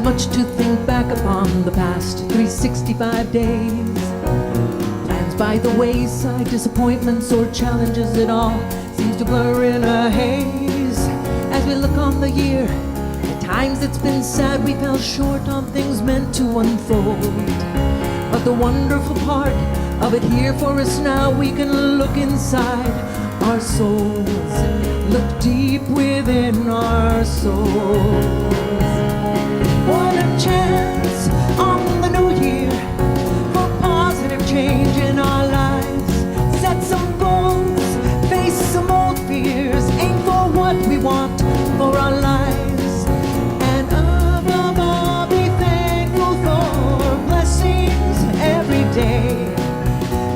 much to think back upon the past 365 days. Plans by the wayside, disappointments or challenges, it all seems to blur in a haze. As we look on the year, at times it's been sad we fell short on things meant to unfold. But the wonderful part of it here for us now, we can look inside our souls, look deep within our souls. What a chance on the new year for positive change in our lives. Set some goals, face some old fears, aim for what we want for our lives. And above all, be thankful for blessings every day.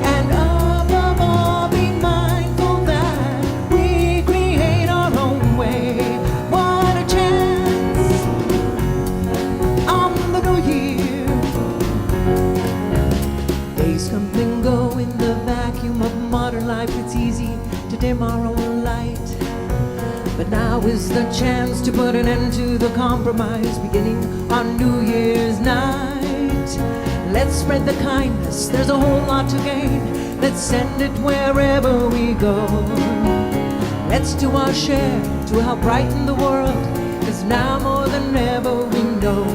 And above all, be mindful that we create our own way. What a chance on the new year. Days come and go in the vacuum of modern life. It's easy to dim our own light. But now is the chance to put an end to the compromise, beginning on New Year's night. Let's spread the kindness, there's a whole lot to gain. Let's send it wherever we go. Let's do our share to help brighten the world, 'cause now more than ever we know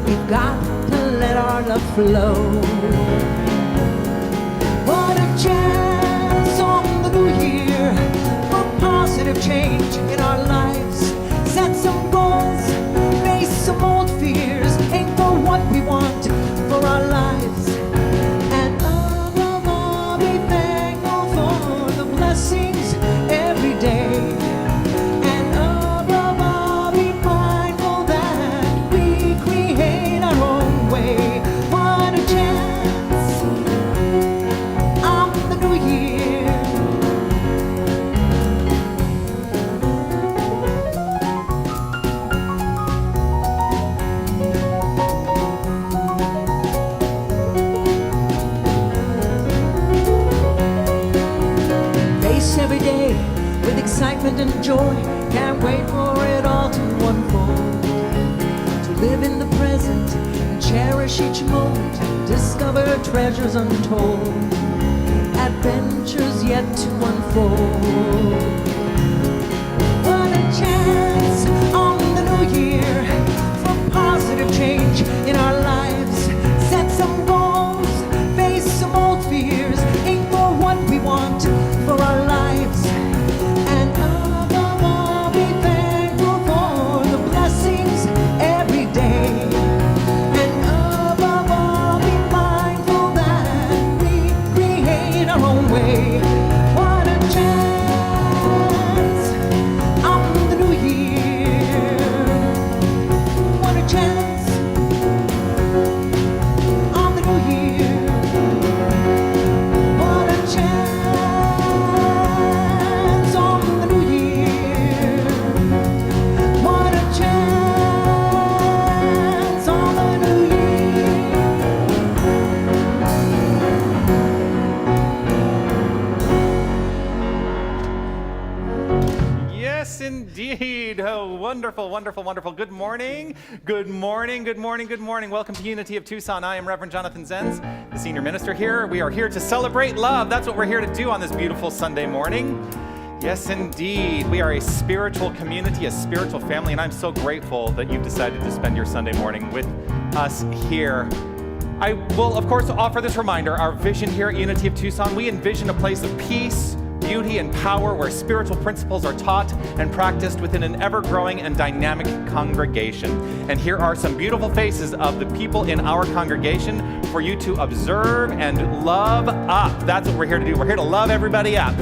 we've got to let our love flow. What a chance on the new year for positive change in our lives. Set some goals, face some old fears, aim for what we want for our lives. And above all, be thankful for the blessings every day. And above all, be mindful that we create our own way. What a chance on the new year. Face every day with excitement and joy. Can't wait for it all to unfold. To live in the present and cherish each moment. Discover treasures untold. Adventures yet to unfold. What a chance on the new year for positive change in our lives. Set some goals, face some old fears, aim for what we want for our lives. And above all, be thankful for the blessings every day. And above all, be mindful that we create our own way. What a chance on the new year. What a chance on the new year. What a chance on the new year. What a chance on the new year. Yes, indeed. Oh, wonderful, wonderful, wonderful. Good morning. Good morning. Good morning. Good morning. Welcome to Unity of Tucson. I am Reverend Jonathan Zenz, the senior minister here. We are here to celebrate love. That's what we're here to do on this beautiful Sunday morning. Yes, indeed. We are a spiritual community, a spiritual family, and I'm so grateful that you've decided to spend your Sunday morning with us here. I will, of course, offer this reminder. Our vision here at Unity of Tucson, we envision a place of peace, beauty, and power where spiritual principles are taught and practiced within an ever-growing and dynamic congregation. And here are some beautiful faces of the people in our congregation for you to observe and love up. That's what we're here to do. We're here to love everybody up.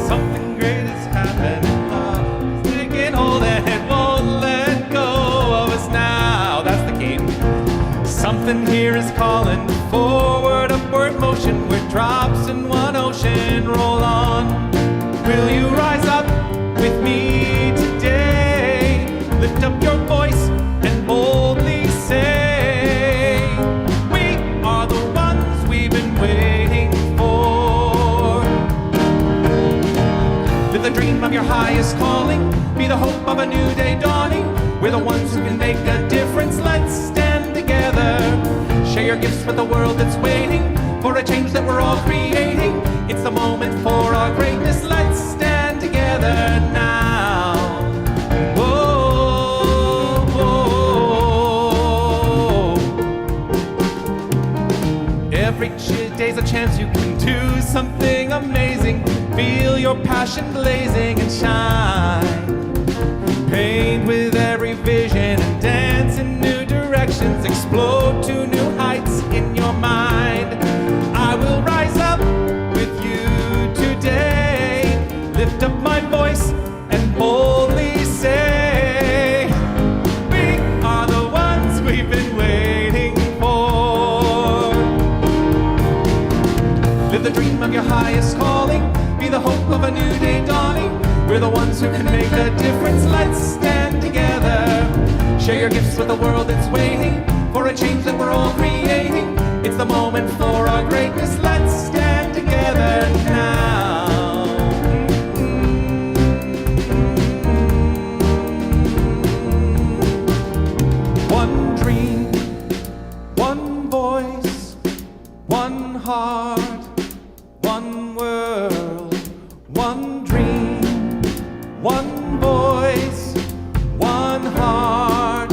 Something great has happened. Love is taking hold and it won't let go of us now. That's the key. Something here is calling forward, upward motion. We're drops in one ocean. Roll on. Will you rise up with me today? Lift up your voice and boldly say, we are the ones we've been waiting for. With the dream of your highest calling, the hope of a new day dawning. We're the ones who can make a difference. Let's stand together. Share your gifts with the world that's waiting for a change that we're all creating. It's the moment for our greatness. Let's stand together now. Whoa, whoa. Every day's a chance you can do something amazing. Feel your passion blazing and shine. Paint with every vision and dance in new directions. Explode to new heights in your mind. I will rise up with you today. Lift up my voice and boldly say, we are the ones we've been waiting for. Live the dream of your highest calling. Be the hope of a new day dawning. We're the ones who can make a difference. Let's stand together. Share your gifts with the world that's waiting for a change that we're all creating. It's the moment for our greatness. Let's stand together now. One dream, one voice, one heart, one world, one dream, one voice, one heart,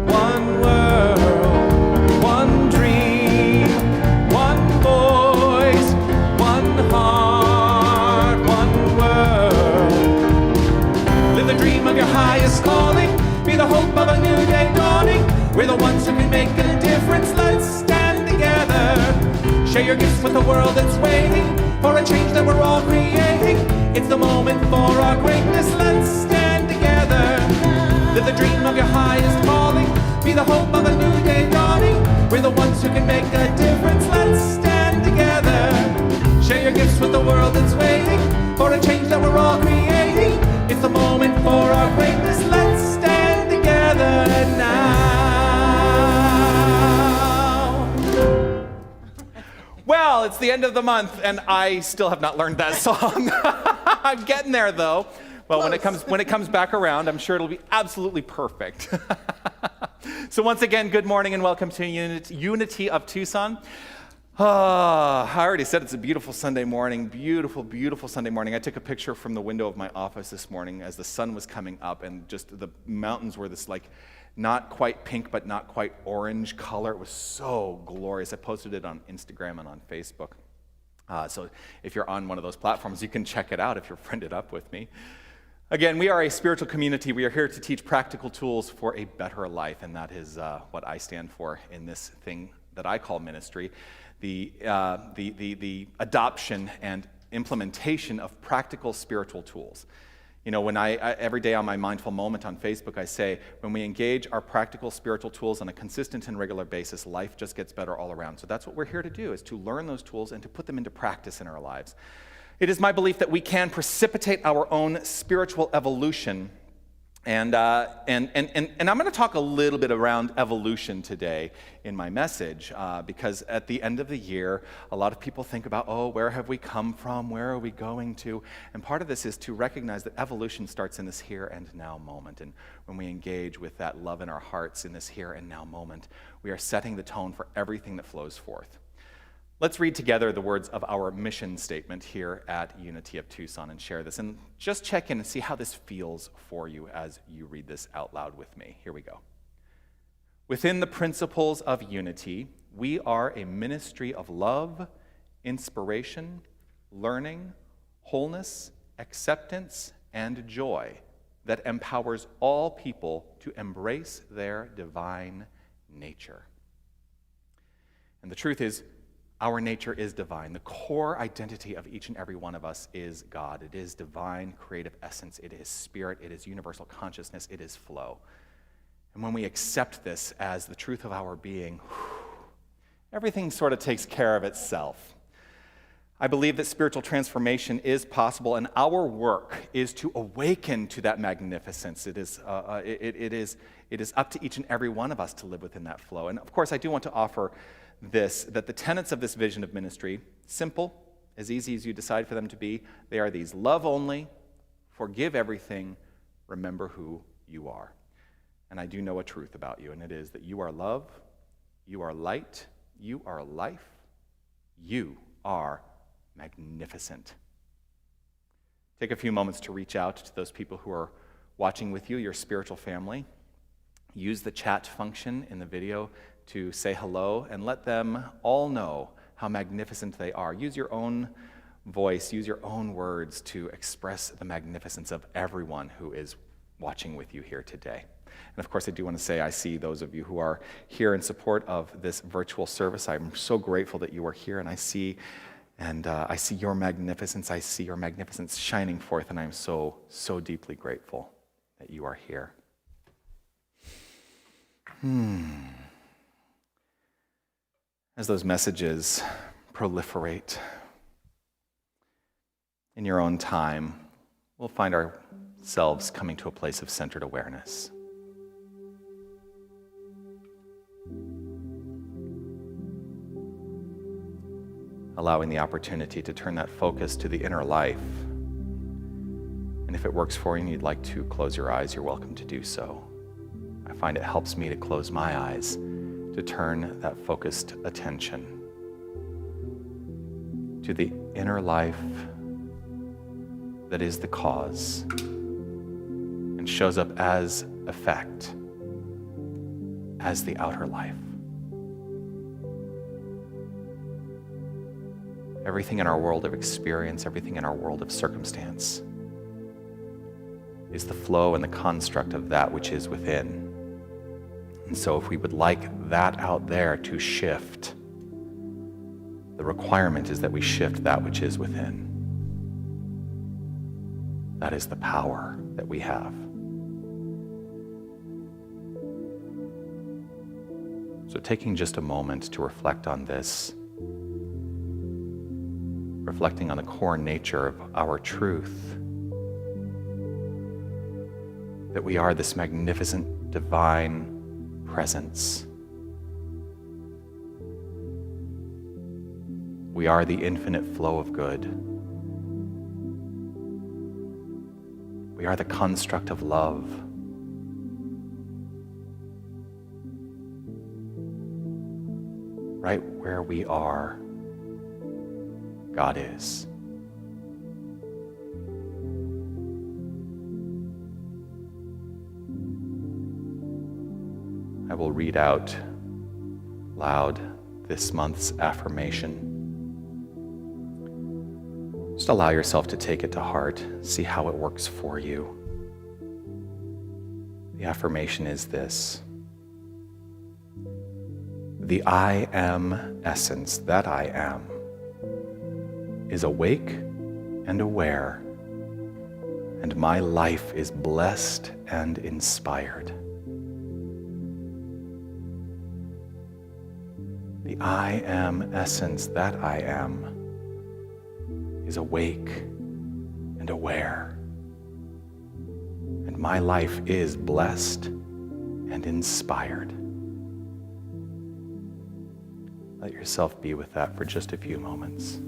one world, one dream, one voice, one heart, one world. Live the dream of your highest calling. Be the hope of a new day dawning. We're the ones who can make a difference. Let's stand together. Share your gifts with the world that's waiting for a change that we're all creating. It's the moment for our greatness. Let's stand together. Live the dream of your highest calling. Be the hope of a new day dawning. We're the ones who can make a difference. Let's stand together. Share your gifts with the world that's waiting for a change that we're all creating. It's the moment for our greatness. Let's stand together now. Well, it's the end of the month, and I still have not learned that song. I'm getting there, though. Well, when it comes back around, I'm sure it'll be absolutely perfect. So once again, good morning and welcome to Unity of Tucson. I already said it's a beautiful Sunday morning, beautiful, beautiful Sunday morning. I took a picture from the window of my office this morning as the sun was coming up, and just the mountains were this like not quite pink, but not quite orange color. It was so glorious. I posted it on Instagram and on Facebook. So if you're on one of those platforms, you can check it out if you're friended up with me. Again, we are a spiritual community. We are here to teach practical tools for a better life, and that is what I stand for in this thing that I call ministry. The adoption and implementation of practical spiritual tools. You know, when I every day on my mindful moment on Facebook, I say, when we engage our practical spiritual tools on a consistent and regular basis, life just gets better all around. So that's what we're here to do, is to learn those tools and to put them into practice in our lives. It is my belief that we can precipitate our own spiritual evolution. And I'm going to talk a little bit around evolution today in my message, because at the end of the year, a lot of people think about, oh, where have we come from? Where are we going to? And part of this is to recognize that evolution starts in this here and now moment. And when we engage with that love in our hearts in this here and now moment, we are setting the tone for everything that flows forth. Let's read together the words of our mission statement here at Unity of Tucson and share this. And just check in and see how this feels for you as you read this out loud with me. Here we go. Within the principles of unity, we are a ministry of love, inspiration, learning, wholeness, acceptance, and joy that empowers all people to embrace their divine nature. And the truth is, our nature is divine. The core identity of each and every one of us is God. It is divine, creative essence. It is spirit. It is universal consciousness. It is flow. And when we accept this as the truth of our being, everything sort of takes care of itself. I believe that spiritual transformation is possible, and our work is to awaken to that magnificence. It is up to each and every one of us to live within that flow. And of course, I do want to offer that the tenets of this vision of ministry, simple, as easy as you decide for them to be, they are these: love only, forgive everything, remember who you are. And I do know a truth about you, and it is that you are love, you are light, you are life, you are magnificent. Take a few moments to reach out to those people who are watching with you, your spiritual family. Use the chat function in the video to say hello and let them all know how magnificent they are. Use your own voice, use your own words to express the magnificence of everyone who is watching with you here today. And of course, I do want to say I see those of you who are here in support of this virtual service. I'm so grateful that you are here, and I see your magnificence. I see your magnificence shining forth, and I'm so, so deeply grateful that you are here. As those messages proliferate in your own time, we'll find ourselves coming to a place of centered awareness. Allowing the opportunity to turn that focus to the inner life. And if it works for you and you'd like to close your eyes, you're welcome to do so. I find it helps me to close my eyes, to turn that focused attention to the inner life that is the cause and shows up as effect, as the outer life. Everything in our world of experience, everything in our world of circumstance is the flow and the construct of that which is within. And so if we would like that out there to shift, the requirement is that we shift that which is within. That is the power that we have. So taking just a moment to reflect on this, reflecting on the core nature of our truth, that we are this magnificent divine presence. We are the infinite flow of good. We are the construct of love. Right where we are, God is. I will read out loud this month's affirmation. Just allow yourself to take it to heart, see how it works for you. The affirmation is this: the I am essence that I am is awake and aware, and my life is blessed and inspired. The I am essence that I am is awake and aware, and my life is blessed and inspired. Let yourself be with that for just a few moments.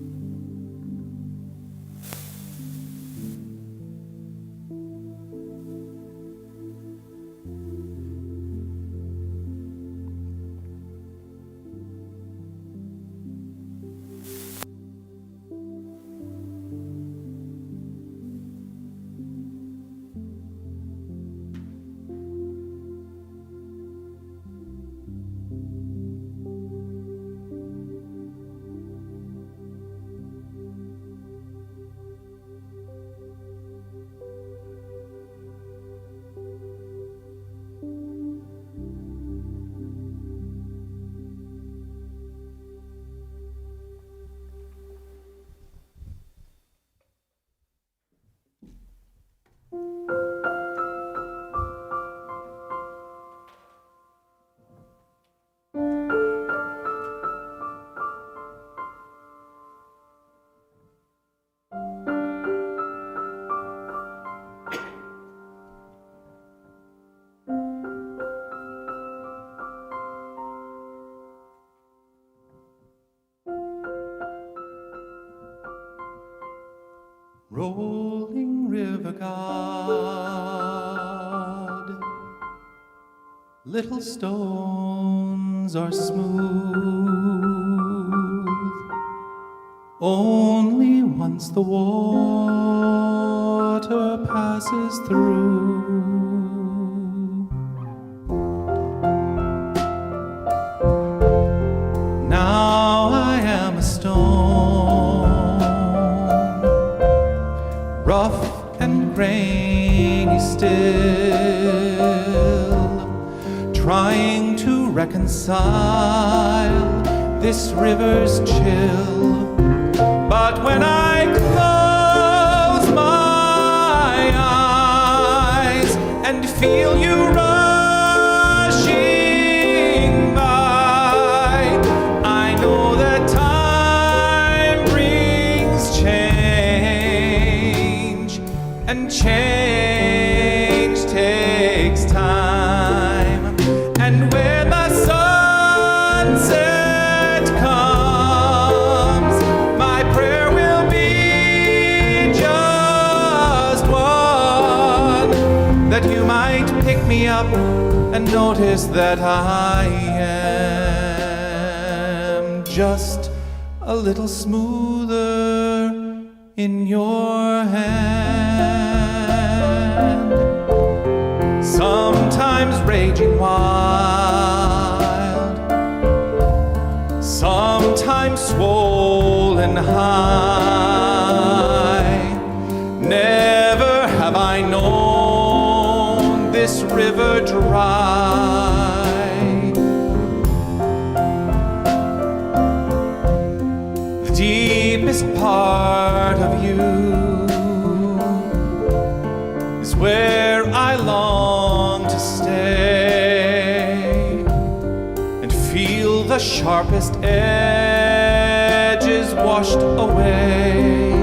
Rolling river God, Little stones are smooth, only once the water passes through. Now I am a stone, rough and grainy still, trying to reconcile this river's chill. But when I close my eyes and feel you rushing by, I know that time brings change, and change takes time. And when the sunset comes, my prayer will be just one, that you might pick me up and notice that I am just a little smoother in your hand. Sometimes raging wild, sometimes swollen high. Never have I known this river dry. The deepest part of you is where I long to stay and feel the sharpest edges washed away.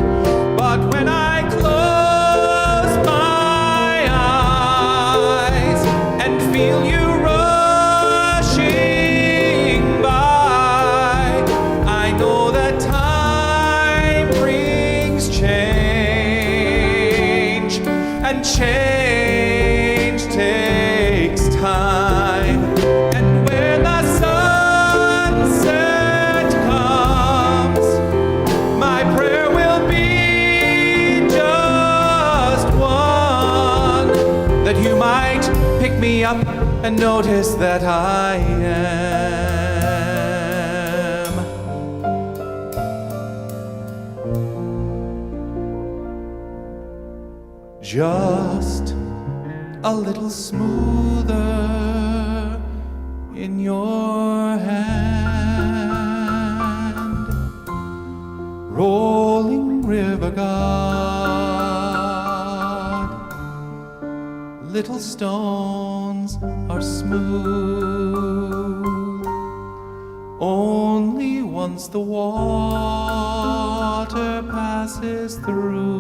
But when I close my eyes and feel you rushing by, I know that time brings change, and change takes time. And when the sunset comes, my prayer will be just one, that you might pick me up and notice that I am just a little smoother in your hand. Rolling river god, little stones are smooth, only once the water passes through.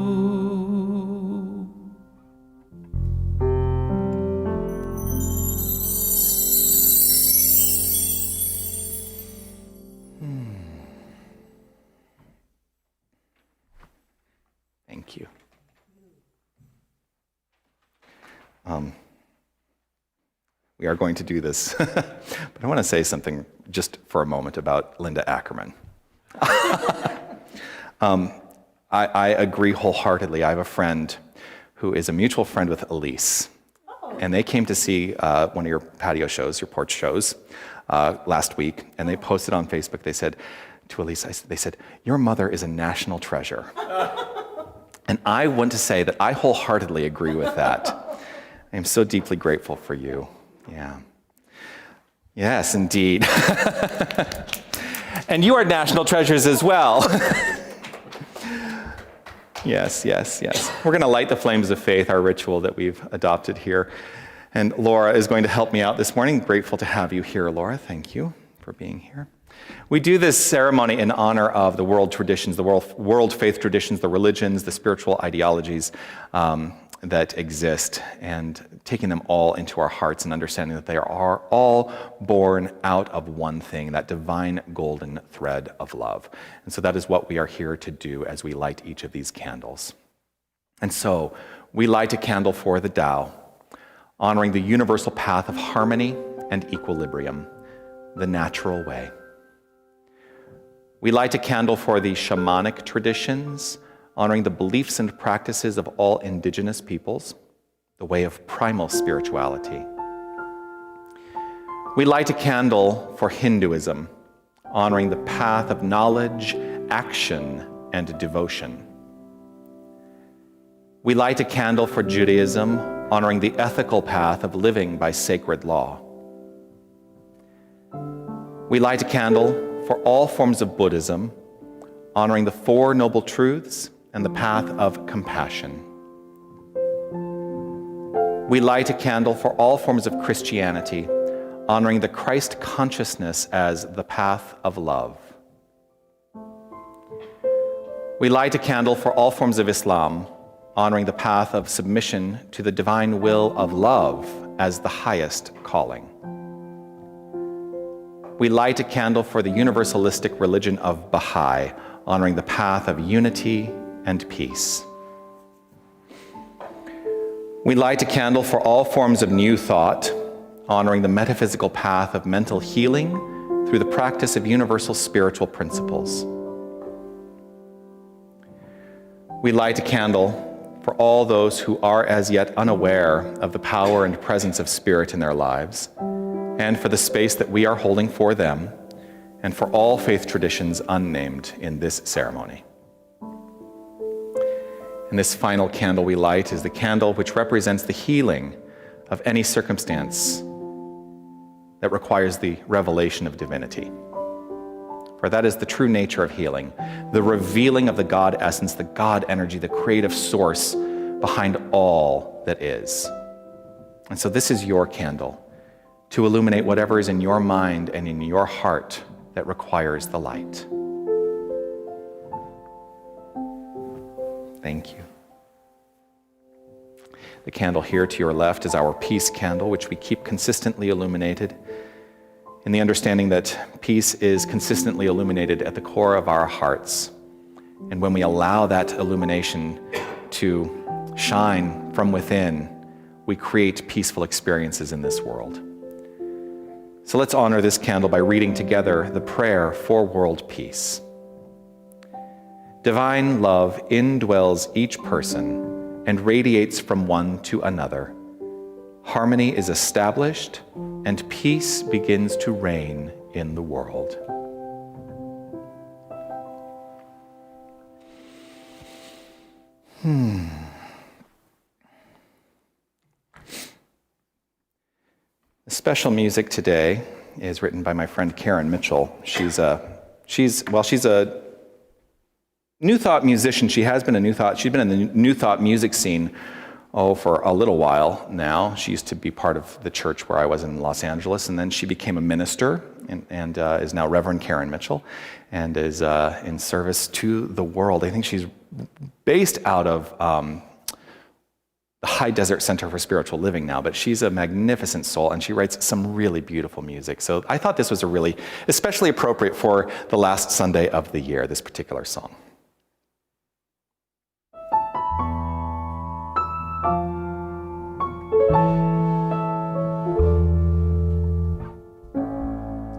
Thank you. We are going to do this, but I want to say something just for a moment about Linda Ackerman. I agree wholeheartedly. I have a friend who is a mutual friend with Elise, and they came to see one of your patio shows, your porch shows, last week, and they posted on Facebook. They said to Elise, they said, "Your mother is a national treasure." And I want to say that I wholeheartedly agree with that. I am so deeply grateful for you. Yeah. Yes, indeed. And you are national treasures as well. Yes, yes, yes. We're going to light the flames of faith, our ritual that we've adopted here. And Laura is going to help me out this morning. Grateful to have you here, Laura. Thank you for being here. We do this ceremony in honor of the world traditions, the world faith traditions, the religions, the spiritual ideologies that exist, and taking them all into our hearts and understanding that they are all born out of one thing, that divine golden thread of love. And so that is what we are here to do as we light each of these candles. And so we light a candle for the Tao, honoring the universal path of harmony and equilibrium, the natural way. We light a candle for the shamanic traditions, honoring the beliefs and practices of all indigenous peoples, the way of primal spirituality. We light a candle for Hinduism, honoring the path of knowledge, action, and devotion. We light a candle for Judaism, honoring the ethical path of living by sacred law. We light a candle for all forms of Buddhism, honoring the Four Noble Truths and the path of compassion. We light a candle for all forms of Christianity, honoring the Christ consciousness as the path of love. We light a candle for all forms of Islam, honoring the path of submission to the divine will of love as the highest calling. We light a candle for the universalistic religion of Baha'i, honoring the path of unity and peace. We light a candle for all forms of new thought, honoring the metaphysical path of mental healing through the practice of universal spiritual principles. We light a candle for all those who are as yet unaware of the power and presence of Spirit in their lives, and for the space that we are holding for them, and for all faith traditions unnamed in this ceremony. And this final candle we light is the candle which represents the healing of any circumstance that requires the revelation of divinity. For that is the true nature of healing, the revealing of the God essence, the God energy, the creative source behind all that is. And so this is your candle to illuminate whatever is in your mind and in your heart that requires the light. Thank you. The candle here to your left is our peace candle, which we keep consistently illuminated, in the understanding that peace is consistently illuminated at the core of our hearts. And when we allow that illumination to shine from within, we create peaceful experiences in this world. So let's honor this candle by reading together the prayer for world peace. Divine love indwells each person and radiates from one to another. Harmony is established and peace begins to reign in the world. The special music today is written by my friend Karen Mitchell. She's a New Thought musician. She's been in the New Thought music scene for a little while now. She used to be part of the church where I was in Los Angeles, and then she became a minister and is now Reverend Karen Mitchell and is in service to the world. I think she's based out of the High Desert Center for Spiritual Living now, but she's a magnificent soul, and she writes some really beautiful music. So I thought this was especially appropriate for the last Sunday of the year, this particular song.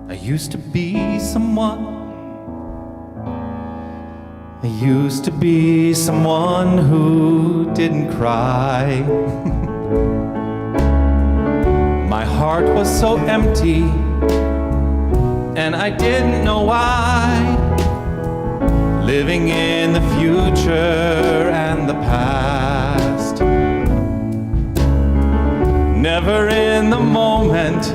I used to be someone. I used to be someone who didn't cry. My heart was so empty, and I didn't know why. Living in the future and the past, never in the moment,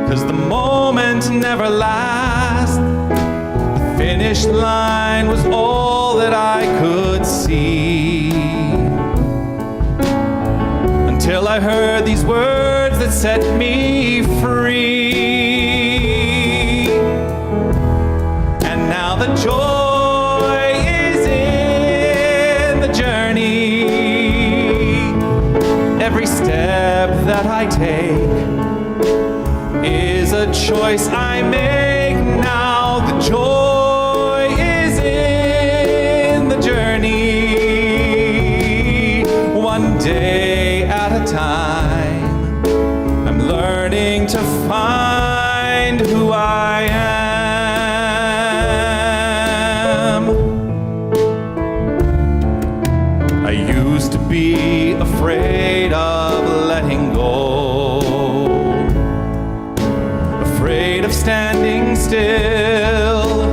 'cause the moment never lasts. The finish line was all that I could see, until I heard these words that set me free. And now the joy is in the journey. Every step that I take is a choice I make now. The joy is in the journey. One day at a time, I'm learning learning to find who I am. I used to be afraid of letting go, afraid of standing still,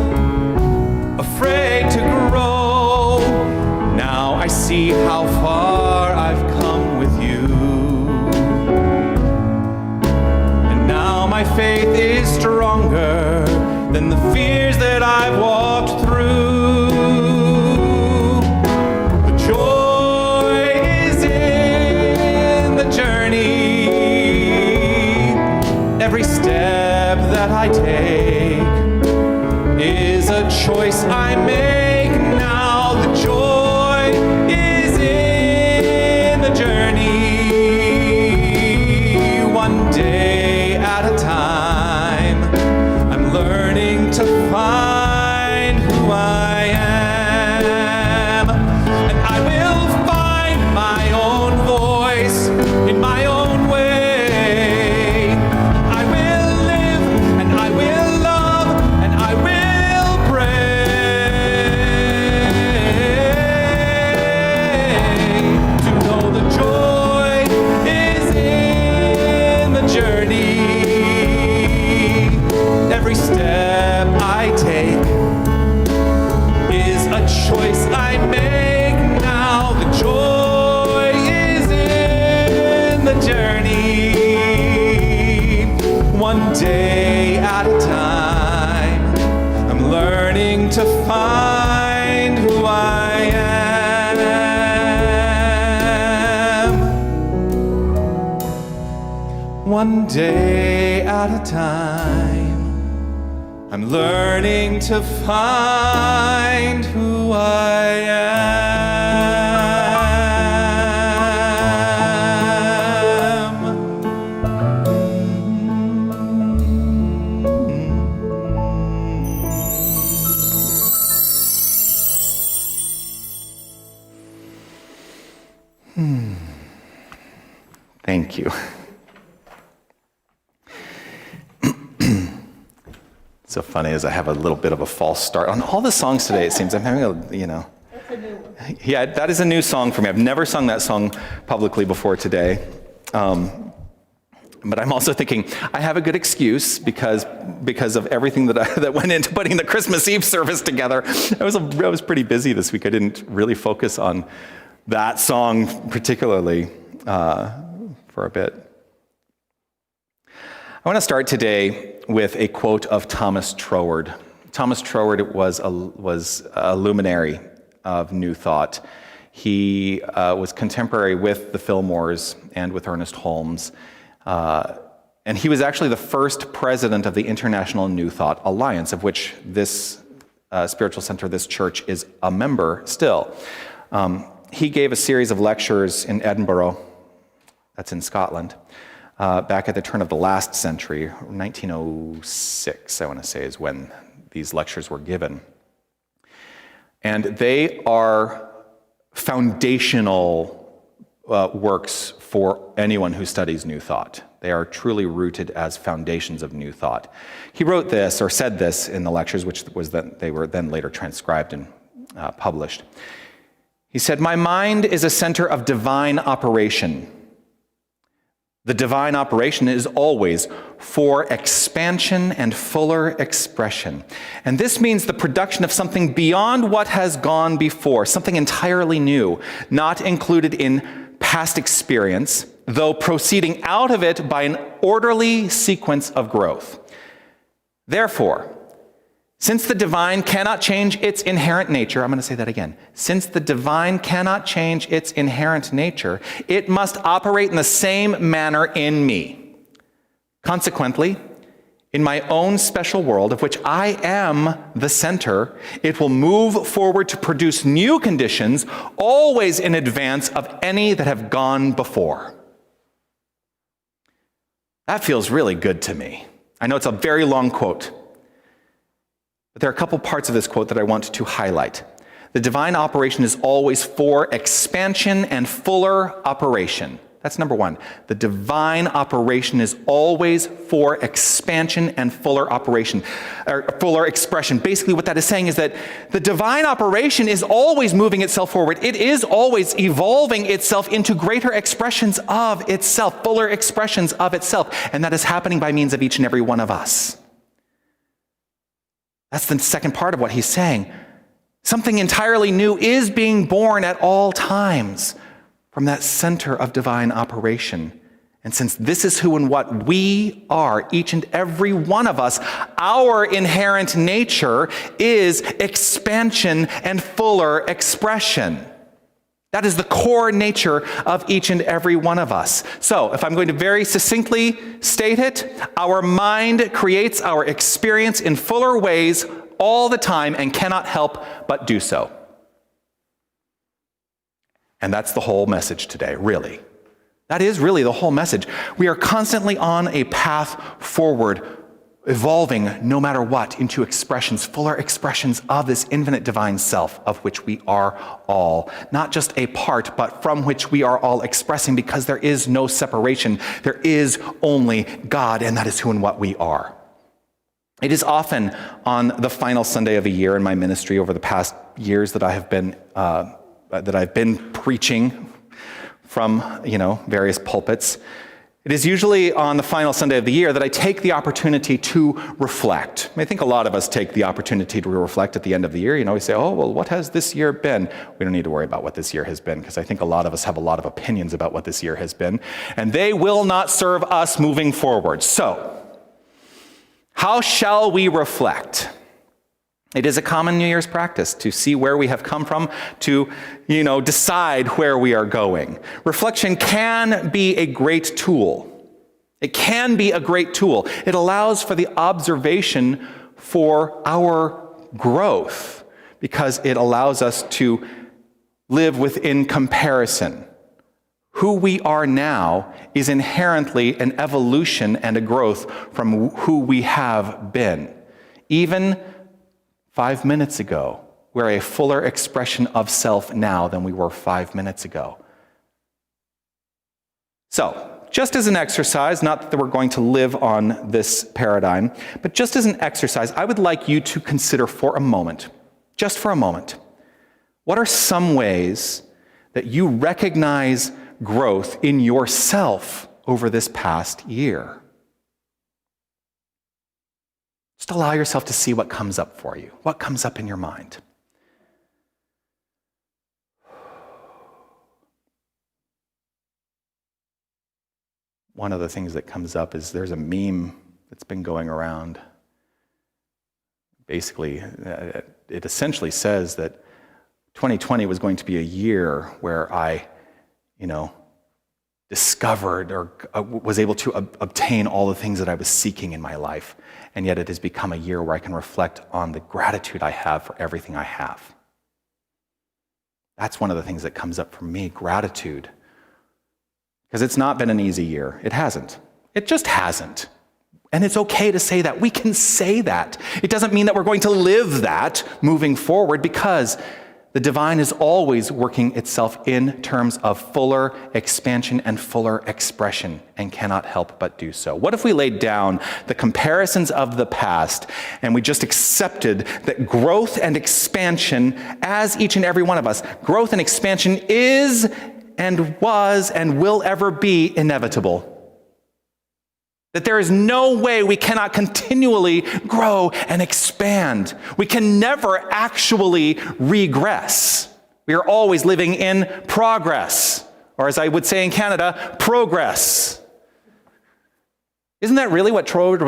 afraid to grow. Now I see how far I've come with you, and now my faith is stronger than the fears that I've walked through. The joy is in the journey. Every step that I take is a choice I make now. The joy is in the journey. One day at a time, I'm learning to find who I am. And I will find my own voice in my own way. I will live and I will love and I will pray to know the joy is in the journey. Every step I take is a choice I make now. The joy is in the journey. One day at a time, I'm learning to find who I am. One day at a time, I'm learning to find who I am. Thank you. So funny as I have a little bit of a false start on all the songs today. It seems I'm having a, That's a new one. Yeah, that is a new song for me. I've never sung that song publicly before today. But I'm also thinking I have a good excuse because of everything that went into putting the Christmas Eve service together. I was pretty busy this week. I didn't really focus on that song particularly for a bit. I want to start today with a quote of Thomas Troward. Thomas Troward was a luminary of New Thought. He was contemporary with the Fillmores and with Ernest Holmes. And he was actually the first president of the International New Thought Alliance, of which this spiritual center, this church, is a member still. He gave a series of lectures in Edinburgh, that's in Scotland, back at the turn of the last century, 1906, I want to say, is when these lectures were given. And they are foundational works for anyone who studies New Thought. They are truly rooted as foundations of New Thought. He wrote this, or said this in the lectures, which was that they were then later transcribed and published. He said, "My mind is a center of divine operation. The divine operation is always for expansion and fuller expression. And this means the production of something beyond what has gone before, something entirely new, not included in past experience, though proceeding out of it by an orderly sequence of growth. Therefore, since the divine cannot change its inherent nature," I'm going to say that again. Since the divine cannot change its inherent nature, it must operate in the same manner in me. Consequently, in my own special world, of which I am the center, it will move forward to produce new conditions, always in advance of any that have gone before. That feels really good to me. I know it's a very long quote, but there are a couple parts of this quote that I want to highlight. The divine operation is always for expansion and fuller operation. That's number one. The divine operation is always for expansion and fuller operation, or fuller expression. Basically what that is saying is that the divine operation is always moving itself forward. It is always evolving itself into greater expressions of itself, fuller expressions of itself. And that is happening by means of each and every one of us. That's the second part of what he's saying. Something entirely new is being born at all times from that center of divine operation. And since this is who and what we are, each and every one of us, our inherent nature is expansion and fuller expression. That is the core nature of each and every one of us. So, if I'm going to very succinctly state it, our mind creates our experience in fuller ways all the time and cannot help but do so. And that's the whole message today, really. That is really the whole message. We are constantly on a path forward, evolving no matter what into expressions, fuller expressions of this infinite divine self of which we are all. Not just a part, but from which we are all expressing, because there is no separation. There is only God, and that is who and what we are. It is often on the final Sunday of a year in my ministry over the past years that I've been preaching from, various pulpits. It is usually on the final Sunday of the year that I take the opportunity to reflect. I think a lot of us take the opportunity to reflect at the end of the year. We say, oh, well, what has this year been? We don't need to worry about what this year has been, because I think a lot of us have a lot of opinions about what this year has been, and they will not serve us moving forward. So, how shall we reflect? It is a common New Year's practice to see where we have come from, to, decide where we are going. Reflection can be a great tool. It can be a great tool. It allows for the observation for our growth, because it allows us to live within comparison. Who we are now is inherently an evolution and a growth from who we have been. Even 5 minutes ago, we're a fuller expression of self now than we were 5 minutes ago. So, just as an exercise, not that we're going to live on this paradigm, but just as an exercise, I would like you to consider for a moment, just for a moment, what are some ways that you recognize growth in yourself over this past year? Just allow yourself to see what comes up for you, what comes up in your mind. One of the things that comes up is there's a meme that's been going around. Basically, it essentially says that 2020 was going to be a year where I discovered or was able to obtain all the things that I was seeking in my life. And yet it has become a year where I can reflect on the gratitude I have for everything I have. That's one of the things that comes up for me, gratitude. Because it's not been an easy year. It hasn't. It just hasn't. And it's okay to say that. We can say that. It doesn't mean that we're going to live that moving forward, because the divine is always working itself in terms of fuller expansion and fuller expression, and cannot help but do so. What if we laid down the comparisons of the past and we just accepted that growth and expansion, as each and every one of us, growth and expansion is and was and will ever be inevitable? That there is no way we cannot continually grow and expand. We can never actually regress. We are always living in progress, or as I would say in Canada, progress. Isn't that really what Troward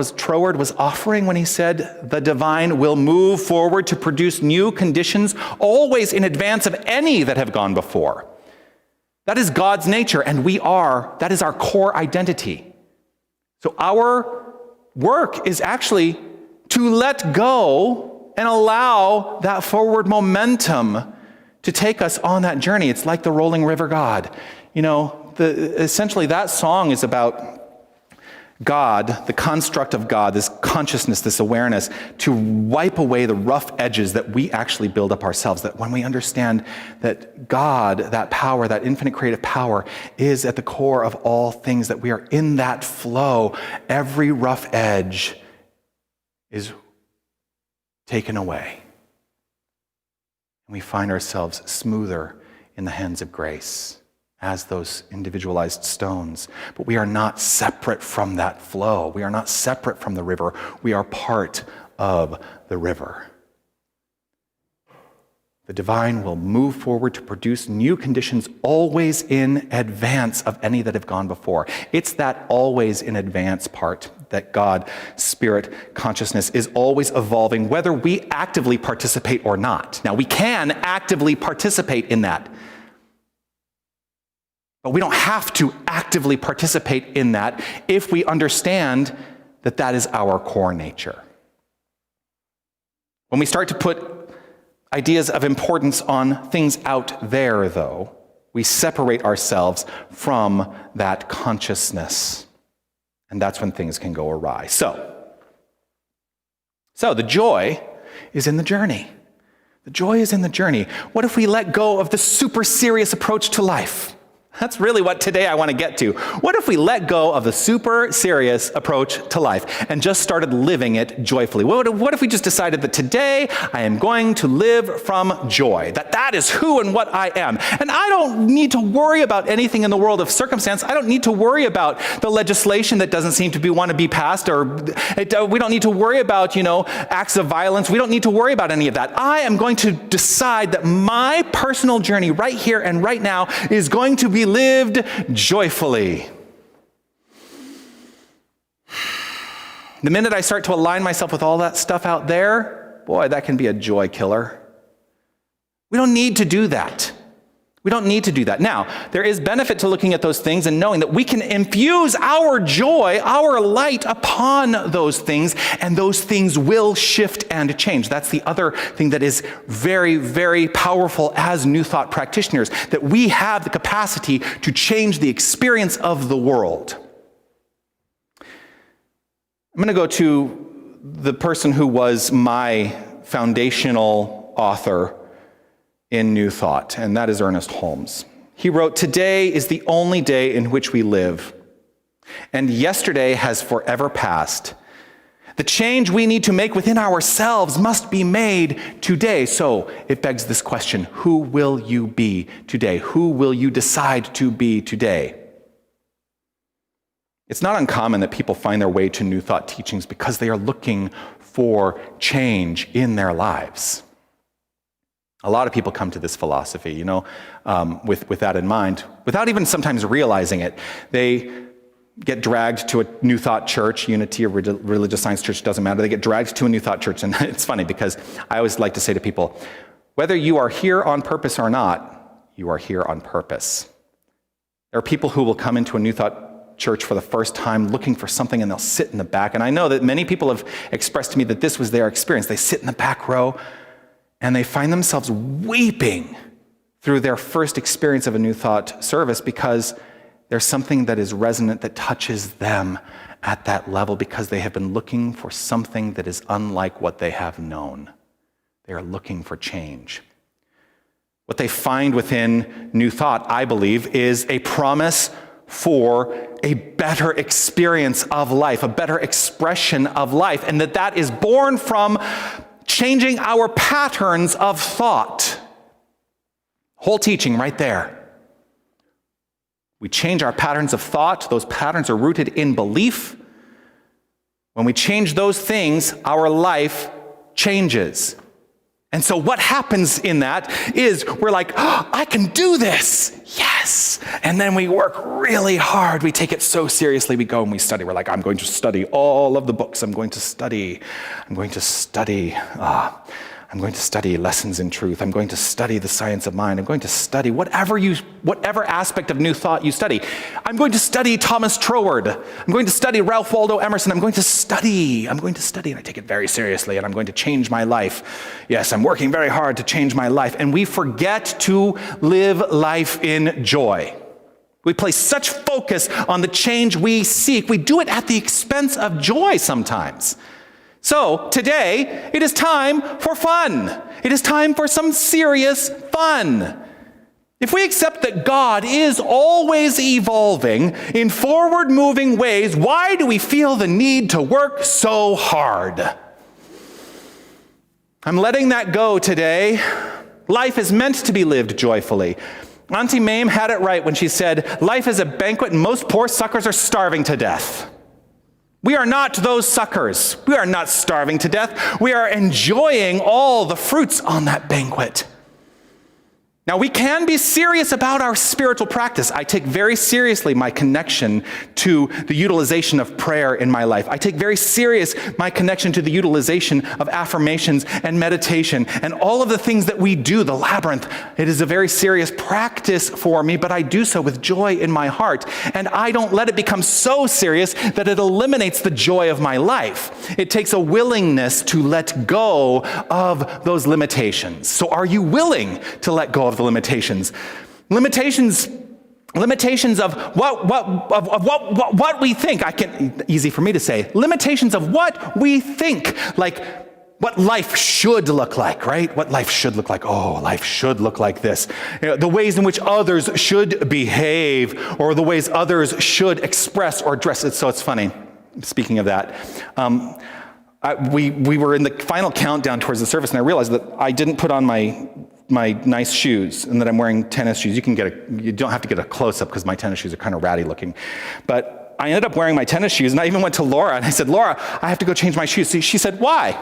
was offering when he said the divine will move forward to produce new conditions, always in advance of any that have gone before? That is God's nature, and that is our core identity. So our work is actually to let go and allow that forward momentum to take us on that journey. It's like the rolling river God. Essentially that song is about, God, the construct of God, this consciousness, this awareness, to wipe away the rough edges that we actually build up ourselves. That when we understand that God, that power, that infinite creative power, is at the core of all things, that we are in that flow, every rough edge is taken away. And we find ourselves smoother in the hands of grace, as those individualized stones. But we are not separate from that flow. We are not separate from the river. We are part of the river. The divine will move forward to produce new conditions always in advance of any that have gone before. It's that always in advance part that God, spirit, consciousness is always evolving, whether we actively participate or not. Now, we can actively participate in that. But we don't have to actively participate in that if we understand that that is our core nature. When we start to put ideas of importance on things out there, though, we separate ourselves from that consciousness. And that's when things can go awry. So the joy is in the journey. The joy is in the journey. What if we let go of the super serious approach to life? That's really what today I want to get to. What if we let go of the super serious approach to life and just started living it joyfully? What if we just decided that today I am going to live from joy, that is who and what I am. And I don't need to worry about anything in the world of circumstance. I don't need to worry about the legislation that doesn't seem to want to be passed, or we don't need to worry about, acts of violence. We don't need to worry about any of that. I am going to decide that my personal journey right here and right now is going to be lived joyfully. The minute I start to align myself with all that stuff out there, boy, that can be a joy killer. We don't need to do that. We don't need to do that. Now, there is benefit to looking at those things and knowing that we can infuse our joy, our light upon those things, and those things will shift and change. That's the other thing that is very, very powerful as New Thought practitioners, that we have the capacity to change the experience of the world. I'm going to go to the person who was my foundational author in New Thought, and that is Ernest Holmes. He wrote, "Today is the only day in which we live, and yesterday has forever passed. The change we need to make within ourselves must be made today." So it begs this question: who will you be today? Who will you decide to be today? It's not uncommon that people find their way to New Thought teachings because they are looking for change in their lives. A lot of people come to this philosophy, with that in mind, without even sometimes realizing it. They get dragged to a New Thought church, Unity of Religious Science church, doesn't matter. They get dragged to a New Thought church, and it's funny because I always like to say to people, whether you are here on purpose or not, you are here on purpose. There are people who will come into a New Thought church for the first time looking for something, and they'll sit in the back. And I know that many people have expressed to me that this was their experience. They sit in the back row, and they find themselves weeping through their first experience of a New Thought service because there's something that is resonant that touches them at that level because they have been looking for something that is unlike what they have known. They are looking for change. What they find within New Thought, I believe, is a promise for a better experience of life, a better expression of life, and that is born from changing our patterns of thought. Whole teaching right there. We change our patterns of thought. Those patterns are rooted in belief. When we change those things, our life changes. And so what happens in that is we're like, oh, I can do this. Yes. And then we work really hard. We take it so seriously. We go and we study. We're like, I'm going to study all of the books. I'm going to study Lessons in Truth. I'm going to study the science of mind. I'm going to study whatever aspect of New Thought you study. I'm going to study Thomas Troward. I'm going to study Ralph Waldo Emerson. I'm going to study, and I take it very seriously, and I'm going to change my life. Yes, I'm working very hard to change my life. And we forget to live life in joy. We place such focus on the change we seek. We do it at the expense of joy sometimes. So today, it is time for fun. It is time for some serious fun. If we accept that God is always evolving in forward-moving ways, why do we feel the need to work so hard? I'm letting that go today. Life is meant to be lived joyfully. Auntie Mame had it right when she said, life is a banquet and most poor suckers are starving to death. We are not those suckers. We are not starving to death. We are enjoying all the fruits on that banquet. Now, we can be serious about our spiritual practice. I take very seriously my connection to the utilization of prayer in my life. I take very serious my connection to the utilization of affirmations and meditation and all of the things that we do, the labyrinth. It is a very serious practice for me, but I do so with joy in my heart. And I don't let it become so serious that it eliminates the joy of my life. It takes a willingness to let go of those limitations. So are you willing to let go of the limitations of what we think? Easy for me to say. Limitations of what we think, like what life should look like, right? What life should look like. Oh, life should look like this. The ways in which others should behave, or the ways others should express or dress. So it's funny. Speaking of that, we were in the final countdown towards the service, and I realized that I didn't put on my nice shoes, and that I'm wearing tennis shoes. You don't have to get a close-up because my tennis shoes are kind of ratty looking. But I ended up wearing my tennis shoes, and I even went to Laura, and I said, Laura, I have to go change my shoes. She said, why?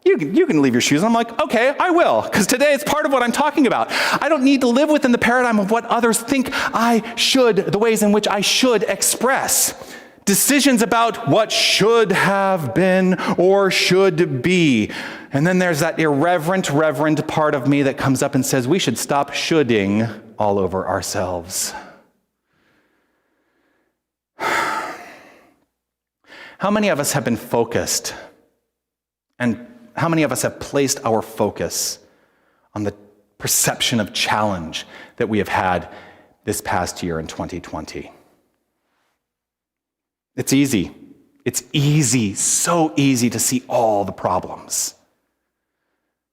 You can leave your shoes. And I'm like, okay, I will, because today it's part of what I'm talking about. I don't need to live within the paradigm of what others think I should, the ways in which I should express. Decisions about what should have been or should be. And then there's that irreverent, reverend part of me that comes up and says we should stop shoulding all over ourselves. How many of us have been focused, and how many of us have placed our focus on the perception of challenge that we have had this past year in 2020? It's easy. It's easy, so easy to see all the problems.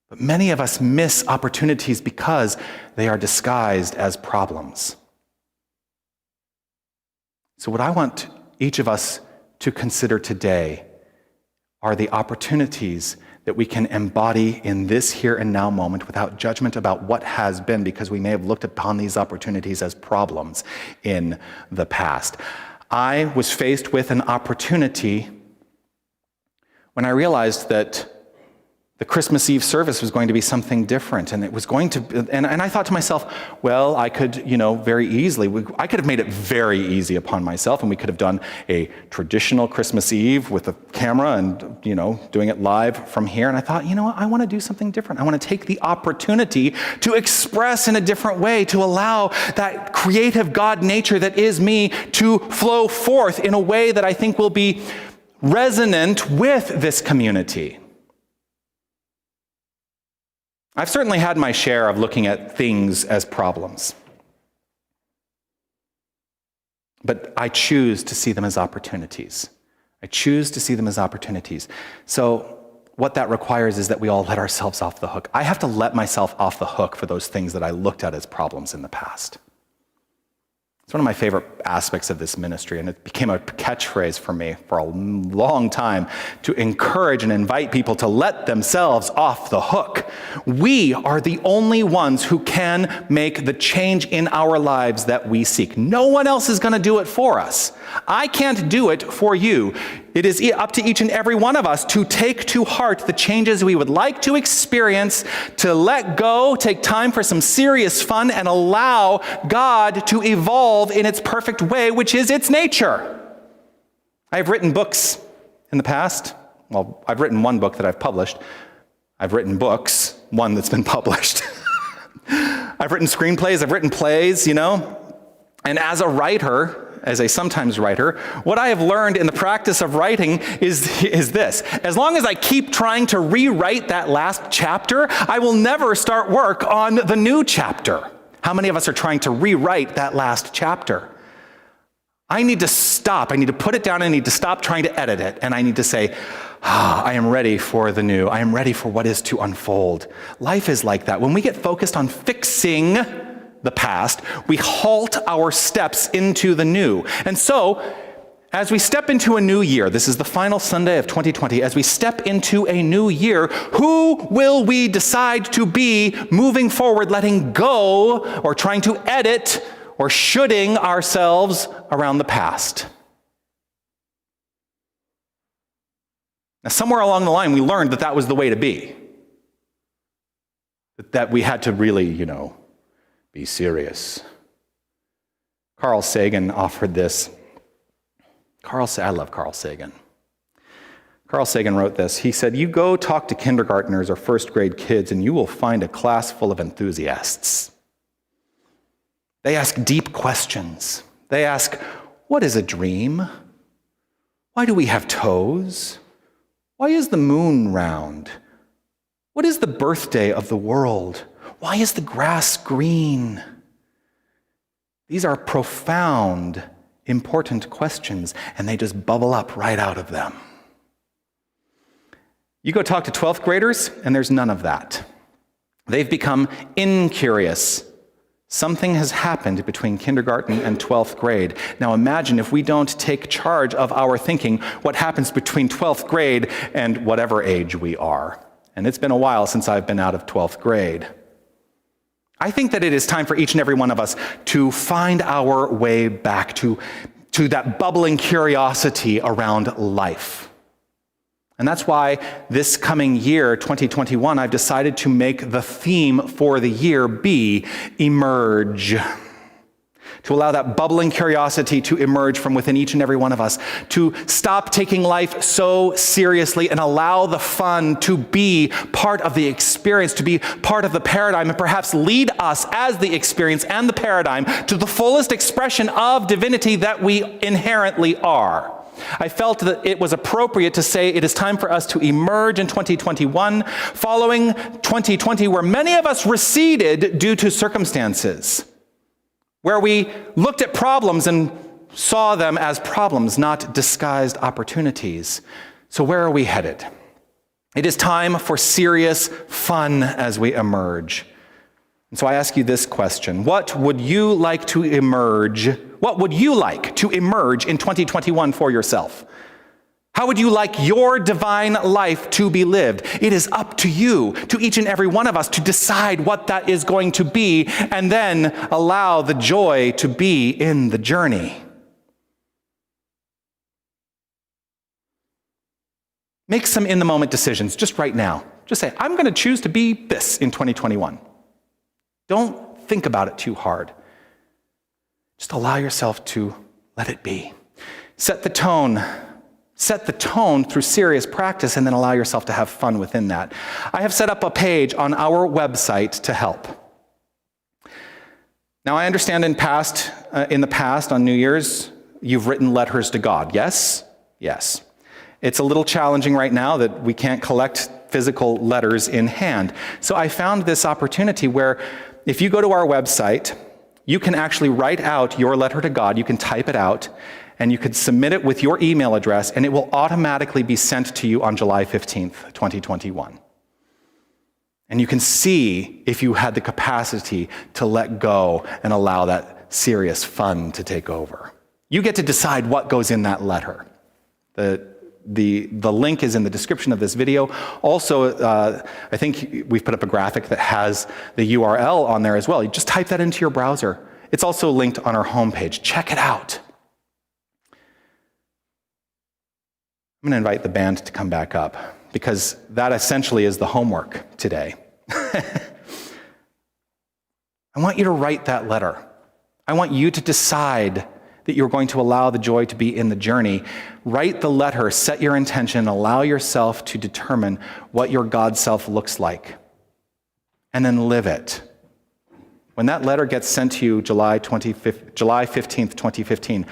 But many of us miss opportunities because they are disguised as problems. So what I want each of us to consider today are the opportunities that we can embody in this here and now moment without judgment about what has been, because we may have looked upon these opportunities as problems in the past. I was faced with an opportunity when I realized that the Christmas Eve service was going to be something different, and it was going to, and I thought to myself, well, I could, very easily, I could have made it very easy upon myself, and we could have done a traditional Christmas Eve with a camera and, doing it live from here. And I thought, I want to do something different. I want to take the opportunity to express in a different way, to allow that creative God nature that is me to flow forth in a way that I think will be resonant with this community. I've certainly had my share of looking at things as problems. But I choose to see them as opportunities. I choose to see them as opportunities. So what that requires is that we all let ourselves off the hook. I have to let myself off the hook for those things that I looked at as problems in the past. It's one of my favorite aspects of this ministry, and it became a catchphrase for me for a long time, to encourage and invite people to let themselves off the hook. We are the only ones who can make the change in our lives that we seek. No one else is going to do it for us. I can't do it for you. It is up to each and every one of us to take to heart the changes we would like to experience, to let go, take time for some serious fun, and allow God to evolve in its perfect way, which is its nature. I've written books in the past. Well, I've written one book that I've published. I've written books, one that's been published. I've written screenplays, I've written plays, And as a writer, as a sometimes writer, what I have learned in the practice of writing is this. As long as I keep trying to rewrite that last chapter, I will never start work on the new chapter. How many of us are trying to rewrite that last chapter? I need to stop. I need to put it down. I need to stop trying to edit it. And I need to say, I am ready for the new. I am ready for what is to unfold. Life is like that. When we get focused on fixing the past, we halt our steps into the new. And so, as we step into a new year, this is the final Sunday of 2020, as we step into a new year, who will we decide to be moving forward, letting go, or trying to edit, or shoulding ourselves around the past? Now, somewhere along the line, we learned that that was the way to be. That we had to really, be serious. Carl Sagan offered this. I love Carl Sagan. Carl Sagan wrote this. He said, "You go talk to kindergartners or first grade kids and you will find a class full of enthusiasts. They ask deep questions. They ask, what is a dream? Why do we have toes? Why is the moon round? What is the birthday of the world? Why is the grass green?" These are profound, important questions, and they just bubble up right out of them. You go talk to 12th graders, and there's none of that. They've become incurious. Something has happened between kindergarten and 12th grade. Now imagine if we don't take charge of our thinking, what happens between 12th grade and whatever age we are. And it's been a while since I've been out of 12th grade. I think that it is time for each and every one of us to find our way back to that bubbling curiosity around life. And that's why this coming year, 2021, I've decided to make the theme for the year be emerge. To allow that bubbling curiosity to emerge from within each and every one of us. To stop taking life so seriously and allow the fun to be part of the experience, to be part of the paradigm, and perhaps lead us as the experience and the paradigm to the fullest expression of divinity that we inherently are. I felt that it was appropriate to say it is time for us to emerge in 2021, following 2020, where many of us receded due to circumstances, where we looked at problems and saw them as problems, not disguised opportunities. So where are we headed? It is time for serious fun as we emerge. And so I ask you this question. What would you like to emerge? What would you like to emerge in 2021 for yourself? How would you like your divine life to be lived? It is up to you, to each and every one of us, to decide what that is going to be and then allow the joy to be in the journey. Make some in-the-moment decisions just right now. Just say, I'm going to choose to be this in 2021. Don't think about it too hard. Just allow yourself to let it be. Set the tone. Set the tone through serious practice and then allow yourself to have fun within that. I have set up a page on our website to help. Now, I understand in the past on New Year's, you've written letters to God. Yes? Yes. It's a little challenging right now that we can't collect physical letters in hand. So I found this opportunity where if you go to our website, you can actually write out your letter to God. You can type it out, and you could submit it with your email address, and it will automatically be sent to you on July 15th, 2021. And you can see if you had the capacity to let go and allow that serious fun to take over. You get to decide what goes in that letter. The link is in the description of this video. Also, I think we've put up a graphic that has the URL on there as well. You just type that into your browser. It's also linked on our homepage. Check it out. I'm going to invite the band to come back up because that essentially is the homework today. I want you to write that letter. I want you to decide that you're going to allow the joy to be in the journey. Write the letter, set your intention, allow yourself to determine what your God self looks like, and then live it. When that letter gets sent to you July 15th, 2015,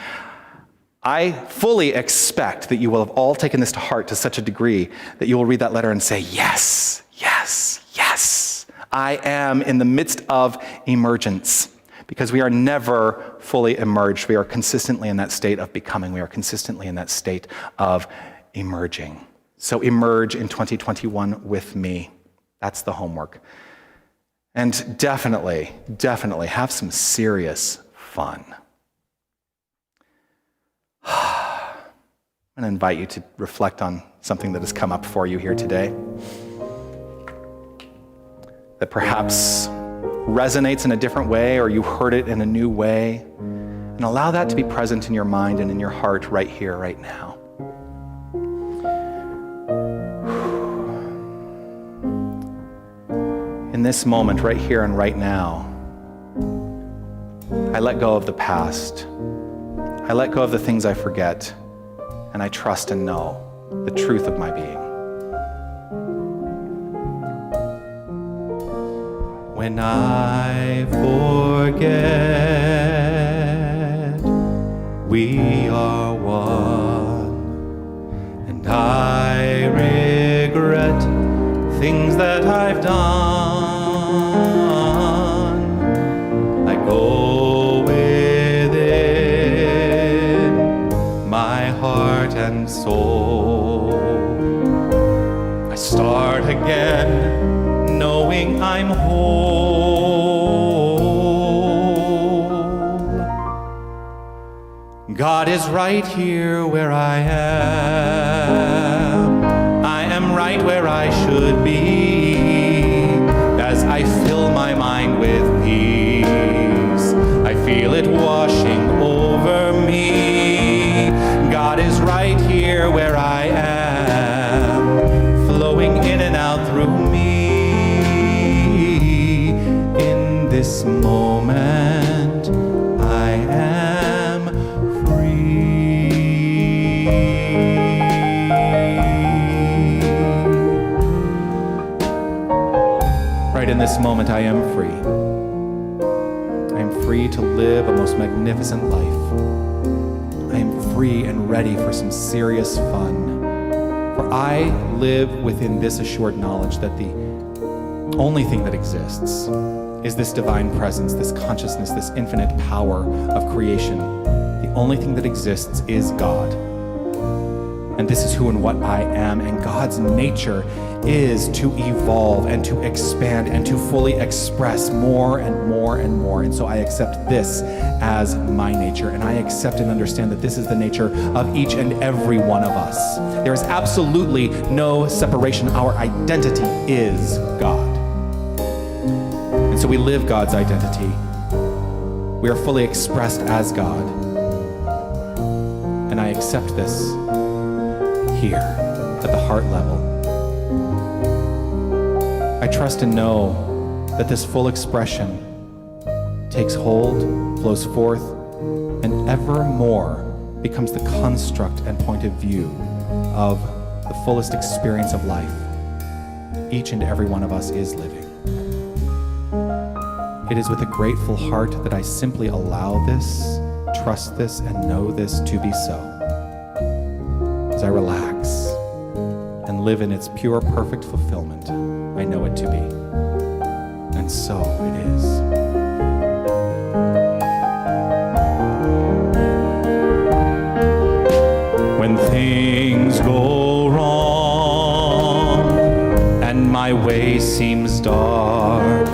I fully expect that you will have all taken this to heart to such a degree that you will read that letter and say, yes, yes, yes, I am in the midst of emergence. because we are never fully emerged. We are consistently in that state of becoming. We are consistently in that state of emerging. So emerge in 2021 with me. That's the homework. And definitely have some serious fun. I'm going to invite you to reflect on something that has come up for you here today that perhaps resonates in a different way, or you heard it in a new way, and allow that to be present in your mind and in your heart right here, right now. In this moment, right here and right now, I let go of the past. I let go of the things I forget, and I trust and know the truth of my being. When I forget, we are one, and I regret things that I've done. I go within my heart and soul. I start again, knowing I'm whole. God is right here where I am. I am right where I should be. As I fill my mind with peace, I feel it washing over me. God is right here where I am, flowing in and out through me. In this moment, I am free. Right in this moment, I am free. I am free to live a most magnificent life. I am free and ready for some serious fun. For I live within this assured knowledge that the only thing that exists is this divine presence, this consciousness, this infinite power of creation. The only thing that exists is God. And this is who and what I am. And God's nature is to evolve and to expand and to fully express more and more and more. And so I accept this as my nature. And I accept and understand that this is the nature of each and every one of us. There is absolutely no separation. Our identity is God. And so we live God's identity. We are fully expressed as God. And I accept this here at the heart level. I trust and know that this full expression takes hold, flows forth, and evermore becomes the construct and point of view of the fullest experience of life each and every one of us is living. It is with a grateful heart that I simply allow this, trust this, and know this to be so. As I relax and live in its pure, perfect fulfillment, I know it to be. And so it is. When things go wrong and my way seems dark,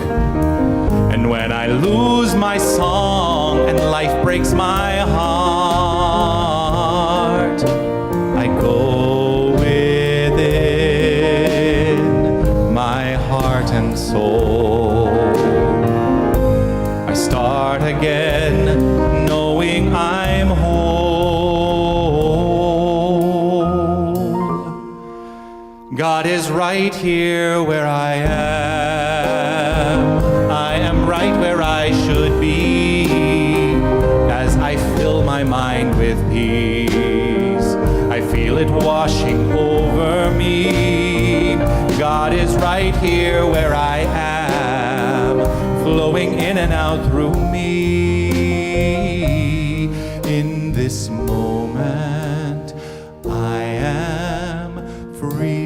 and when I lose my song and life breaks my heart, I go within my heart and soul. I start again, knowing I'm whole. God is right here where I am. I am right where I should be. As I fill my mind with peace, I feel it washing over me. God is right here where I am, flowing in and out through me. In this moment, I am free.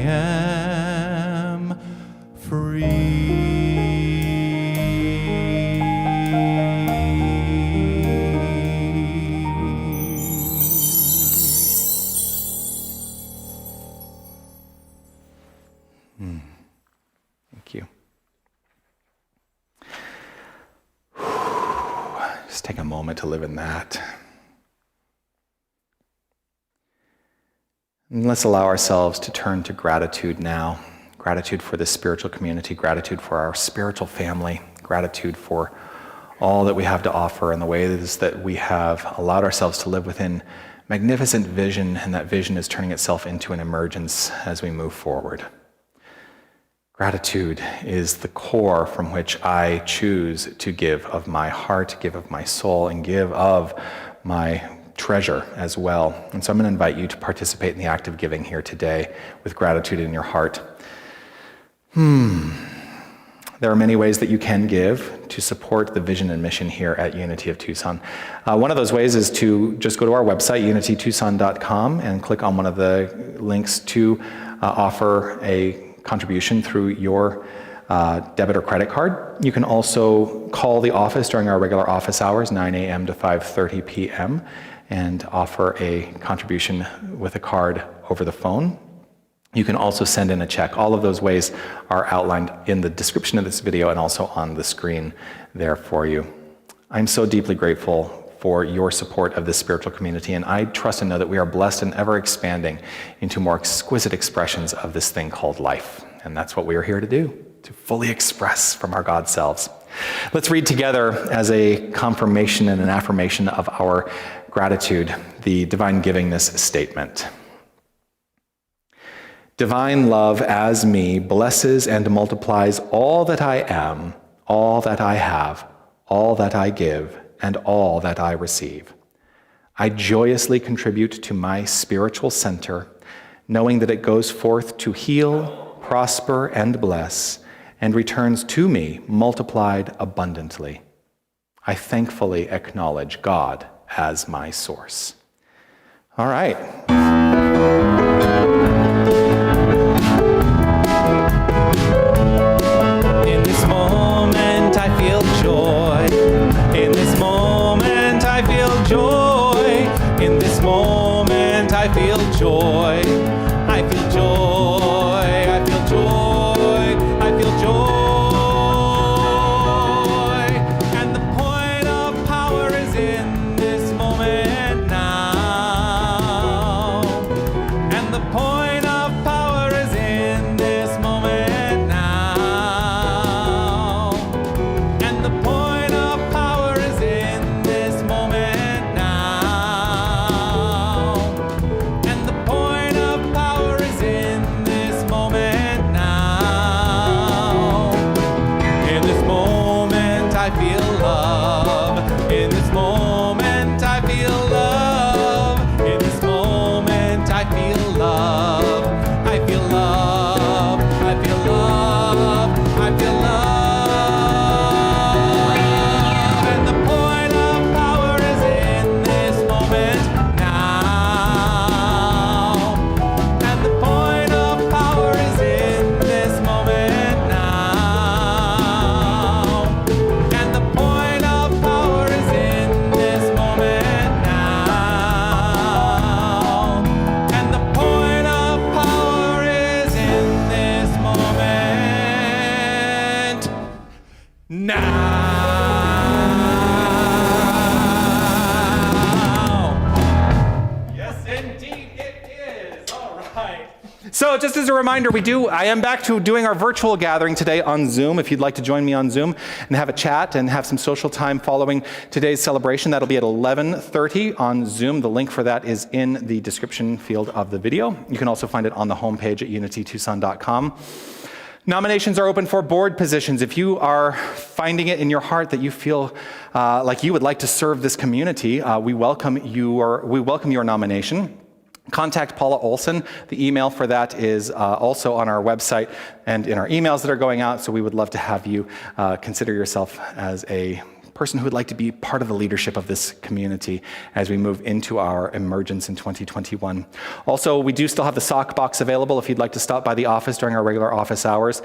am free. Thank you. Just take a moment to live in that. And let's allow ourselves to turn to gratitude now. Gratitude for this spiritual community, gratitude for our spiritual family, gratitude for all that we have to offer and the ways that we have allowed ourselves to live within magnificent vision, and that vision is turning itself into an emergence as we move forward. Gratitude is the core from which I choose to give of my heart, give of my soul, and give of my treasure as well. And so I'm going to invite you to participate in the act of giving here today with gratitude in your heart. There are many ways that you can give to support the vision and mission here at Unity of Tucson. One of those ways is to just go to our website, unitytucson.com, and click on one of the links to offer a contribution through your debit or credit card. You can also call the office during our regular office hours, 9 a.m. to 5:30 p.m., and offer a contribution with a card over the phone. You can also send in a check. All of those ways are outlined in the description of this video and also on the screen there for you. I'm so deeply grateful for your support of this spiritual community, and I trust and know that we are blessed and ever expanding into more exquisite expressions of this thing called life. And that's what we are here to do, to fully express from our God selves. Let's read together as a confirmation and an affirmation of our gratitude, the divine givingness statement. Divine love as me blesses and multiplies all that I am, all that I have, all that I give, and all that I receive. I joyously contribute to my spiritual center, knowing that it goes forth to heal, prosper, and bless, and returns to me multiplied abundantly. I thankfully acknowledge God as my source. All right. In this moment, I feel joy. In this moment, I feel joy. In this moment, I feel joy. I feel joy. I feel joy. I feel joy. And the point of power is in this moment now. And the point of power is in this moment now. And the point of power is in this moment now. And the point of power is in this moment now. In this moment I feel love. In this moment I feel love. In this moment I feel love. I feel love. I feel love. I feel love. And the point of power is in this moment now. And the point of power is in this moment now. And the point of power is in this moment now. And the point of power is in this moment now. Yes, indeed it is. All right. So just as a reminder, I am back to doing our virtual gathering today on Zoom. If you'd like to join me on Zoom and have a chat and have some social time following today's celebration, that'll be at 11:30 on Zoom. The link for that is in the description field of the video. You can also find it on the homepage at unitytucson.com. Nominations are open for board positions. If you are finding it in your heart that you feel like you would like to serve this community, we welcome your nomination. Contact Paula Olson. The email for that is also on our website and in our emails that are going out, so we would love to have you consider yourself as a person who would like to be part of the leadership of this community as we move into our emergence in 2021. Also, we do still have the sock box available if you'd like to stop by the office during our regular office hours.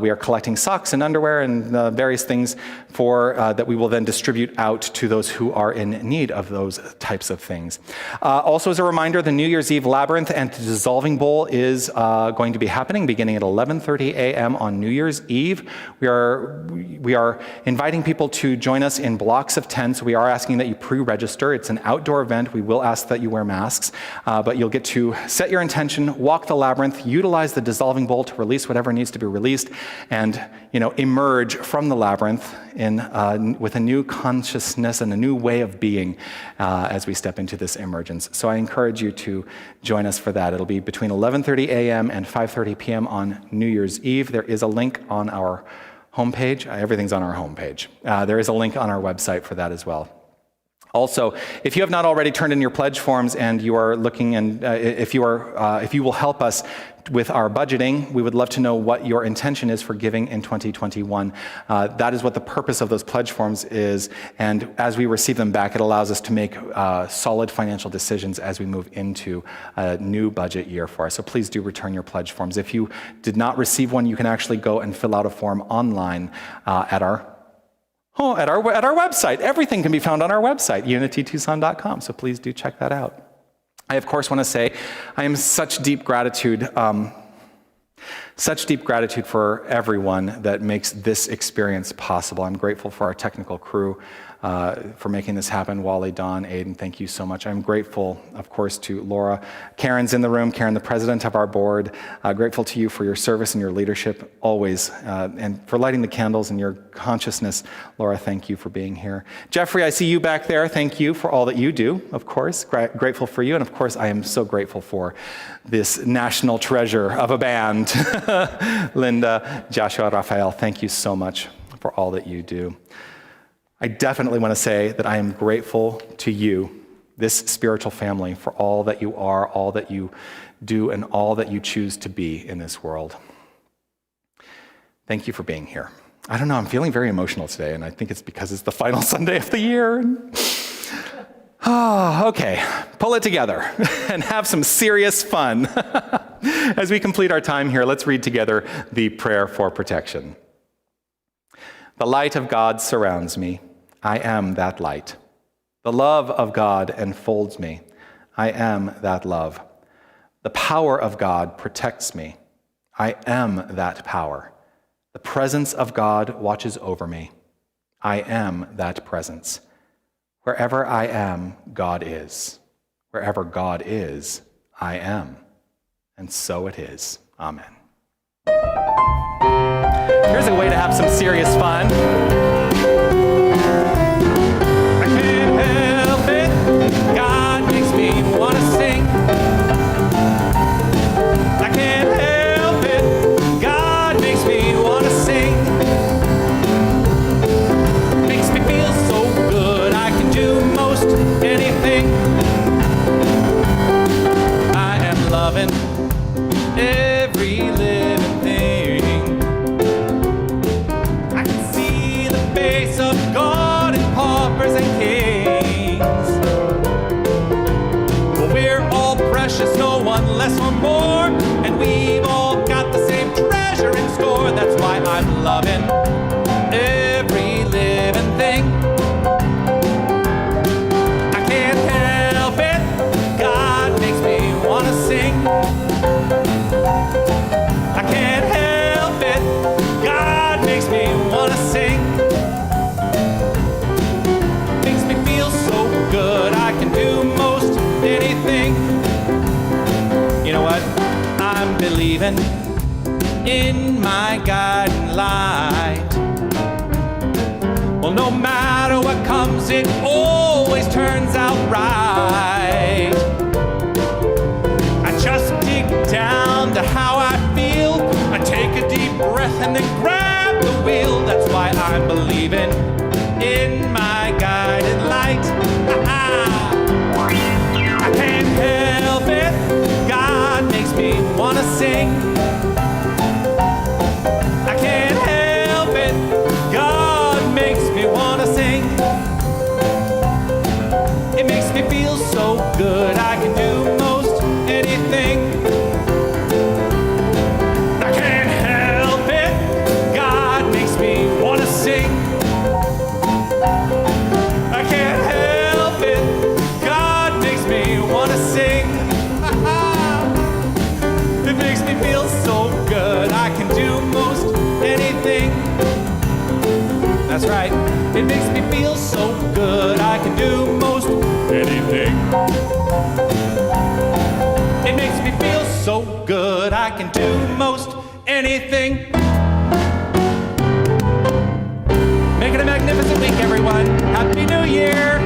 We are collecting socks and underwear and various things that we will then distribute out to those who are in need of those types of things. Also, as a reminder, the New Year's Eve Labyrinth and the Dissolving Bowl is going to be happening beginning at 11:30 a.m. on New Year's Eve. We are inviting people to join us in blocks of 10, so we are asking that you pre-register. It's an outdoor event. We will ask that you wear masks, but you'll get to set your intention, walk the labyrinth, utilize the Dissolving Bowl to release whatever needs to be released, and emerge from the labyrinth with a new consciousness and a new way of being as we step into this emergence. So I encourage you to join us for that. It'll be between 11:30 a.m. and 5:30 p.m. on New Year's Eve. There is a link on our homepage. Everything's on our homepage. There is a link on our website for that as well. Also, if you have not already turned in your pledge forms and you are looking, and if you will help us with our budgeting, we would love to know what your intention is for giving in 2021. That is what the purpose of those pledge forms is, and as we receive them back, it allows us to make solid financial decisions as we move into a new budget year for us. So please do return your pledge forms. If you did not receive one, you can actually go and fill out a form online at our website. Everything can be found on our website, unitytucson.com. So please do check that out. I, of course, want to say I am such deep gratitude for everyone that makes this experience possible. I'm grateful for our technical crew for making this happen. Wally, Don, Aiden, thank you so much. I'm grateful, of course, to Laura. Karen's in the room. Karen, the president of our board. Grateful to you for your service and your leadership always, and for lighting the candles and your consciousness. Laura, thank you for being here. Jeffrey, I see you back there. Thank you for all that you do, of course. Grateful for you. And of course, I am so grateful for this national treasure of a band. Linda, Joshua, Raphael, thank you so much for all that you do. I definitely want to say that I am grateful to you, this spiritual family, for all that you are, all that you do, and all that you choose to be in this world. Thank you for being here. I don't know, I'm feeling very emotional today, and I think it's because it's the final Sunday of the year. Okay, pull it together and have some serious fun. As we complete our time here, let's read together the prayer for protection. The light of God surrounds me. I am that light. The love of God enfolds me. I am that love. The power of God protects me. I am that power. The presence of God watches over me. I am that presence. Wherever I am, God is. Wherever God is, I am. And so it is. Amen. Here's a way to have some serious fun. I can't help it. God makes me want to sing. I can't help it. God makes me want to sing. Makes me feel so good. I can do most anything. I am loving every living thing. I can see the face of God in paupers and kings. Well, we're all precious, no one less or more, and we've all got the same treasure in store. That's why I'm loving every living thing. I can't help it. God makes me want to sing. I can't help it. God makes me want to sing. Makes me feel so good. I can do most anything. You know what? I'm believing in my guiding light. Well, no matter what comes, it always turns out right. I just dig down to how I feel. I take a deep breath and then grab the wheel. That's why I'm believing in my guided light. I can't help it. God makes me want to sing. I can't help it. God makes me want to sing. right. It makes me feel so good, I can do most anything. It makes me feel so good, I can do most anything. Make it a magnificent week, everyone. Happy New Year!